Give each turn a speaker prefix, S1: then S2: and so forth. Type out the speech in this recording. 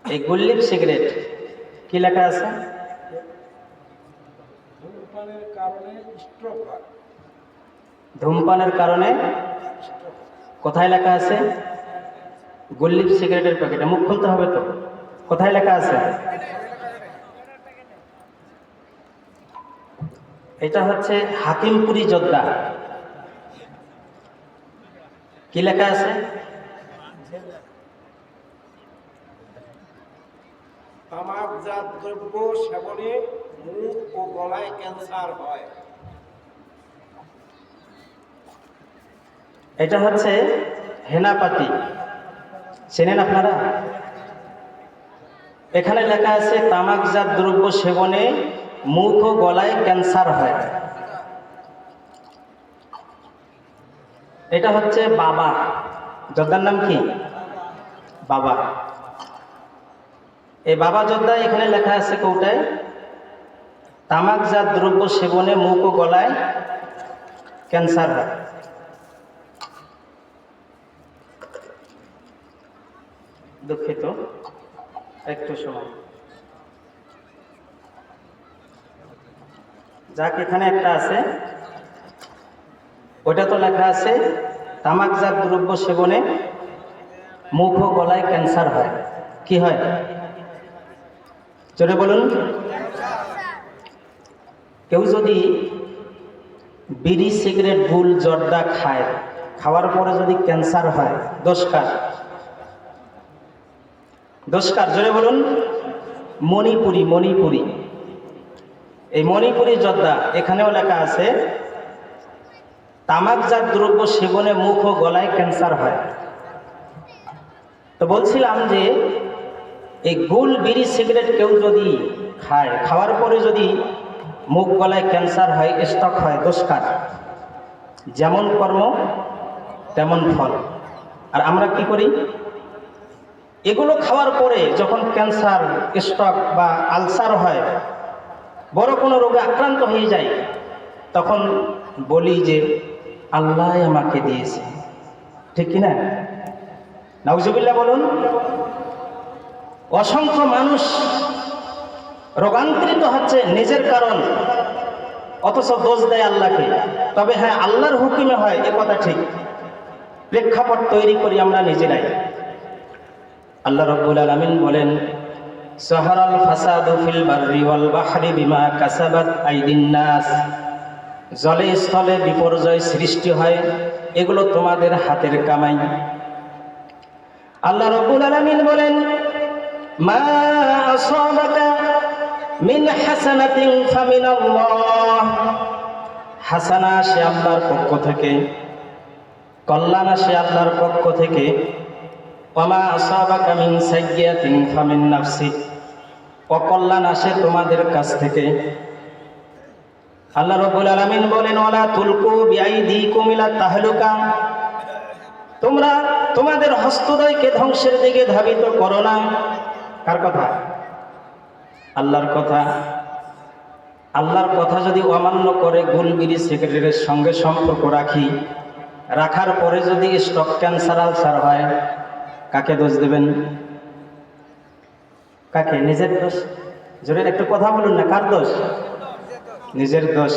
S1: এই গুল্লিপ সিগারেট কি লেখা আছে?
S2: ধূমপানের কারণে স্ট্রোক হয়।
S1: ধূমপানের কারণে কোথায় লেখা আছে? গুল্লিপ সিগারেটের প্যাকেটে। মুখ খুলতে হবে তো। কোথায় লেখা আছে? এটা হচ্ছে হাকিমপুরি যোদ্ধা। কি লেখা আছে?
S2: তামাকজাত দ্রব্য সেবনে মুখ ও গলায় ক্যান্সার হয়।
S1: এটা হচ্ছে হেনাপাতি, চেনেন আপনারা? এখানে লেখা আছে তামাকজাত দ্রব্য সেবনে মুখ ও গলায় ক্যান্সার হয়। এটা হচ্ছে বাবা, যোদ্ধার নাম কি? বাবা। এই বাবা যোদ্ধা এখানে লেখা আছে কৌটায় তামাকজাত দ্রব্য সেবনে মুখ ও গলায় ক্যান্সার হয়। দুঃখিত, একটু সময় যাক, এখানে একটা আছে, ওটা তো লেখা আছে তামাকজাত দ্রব্য সেবনে মুখ ও গলায় ক্যান্সার হয়। কি হয়? জোরে বলুন। কেউ যদি বিড়ি সিগারেট গুল জর্দা খায়, খাওয়ার পরে যদি ক্যান্সার হয়, দোষ কার? দোষ কার? জোরে বলুন। মণিপুরি, মণিপুরি। এই মণিপুরি যোদ্ধা, এখানেও লেখা আছে তামাকজাত দ্রব্য সেবনে মুখ ও গলায় ক্যান্সার হয়। তো বলছিলাম যে এই গুল বিড়ি সিগারেট কেউ যদি খায়, খাওয়ার পরে যদি মুখ গলায় ক্যান্সার হয়, স্ট্রোক হয়, দোষ কার? যেমন কর্ম তেমন ফল। আর আমরা কি করি? এগুলো খাওয়ার পরে যখন ক্যান্সার, স্ট্রোক বা আলসার হয়, বড় কোনো রোগে আক্রান্ত হয়ে যায়, তখন বলি যে আল্লাহ আমাকে দিয়েছে। ঠিক কিনা? নাউজুবিল্লাহ বলুন। অসংখ্য মানুষ রোগান্তরিত হচ্ছে নিজের কারণ, অথচ দোষ দেয় আল্লাহকে। তবে হ্যাঁ, আল্লাহর হুকুমে হয়, এ কথা ঠিক। প্রেক্ষাপট তৈরি করি আমরা নিজেরাই। আল্লাহ রাব্বুল আলামিন বলেন, সাহারাল ফাসাদু ফিল বাররি ওয়াল বাহরি বিমা কাসাবাত আইদিন নাস। জলে স্থলে বিপর্যয় সৃষ্টি হয়, এগুলো তোমাদের হাতের কামাই। আল্লাহ রাব্বুল আলামিন বলেন, মা আসাবাকা মিন হাসানাতিন ফামিনাল্লাহ। হাসানা সে আল্লাহর পক্ষ থেকে, কল্যাণ আসে আল্লাহর পক্ষ থেকে। ওয়ামা আসাবাকা মিন সাইয়্যাতিন ফামিন নাফসিক। অকল্যাণ আসে তোমাদের কাছ থেকে। আল্লাহ রাব্বুল আলামিন বলেন, ওয়ালা তুলকু বিআইদিকুম ইলা তাহলুকা। তোমরা তোমাদের হস্তদ্বয়কে ধ্বংসের দিকে ধাবিত করো না। কার কথা? আল্লাহর কথা। আল্লাহর কথা যদি অমান্য করে গুল বিড়ি সিগারেটের সঙ্গে সম্পর্ক রাখার পরে যদি স্ট্রোক, ক্যান্সার, আলসার হয়, কাকে দোষ দেবেন? কাকে? নিজের দোষ। জোরে একটু কথা বলুন না, কার দোষ? নিজের দোষ।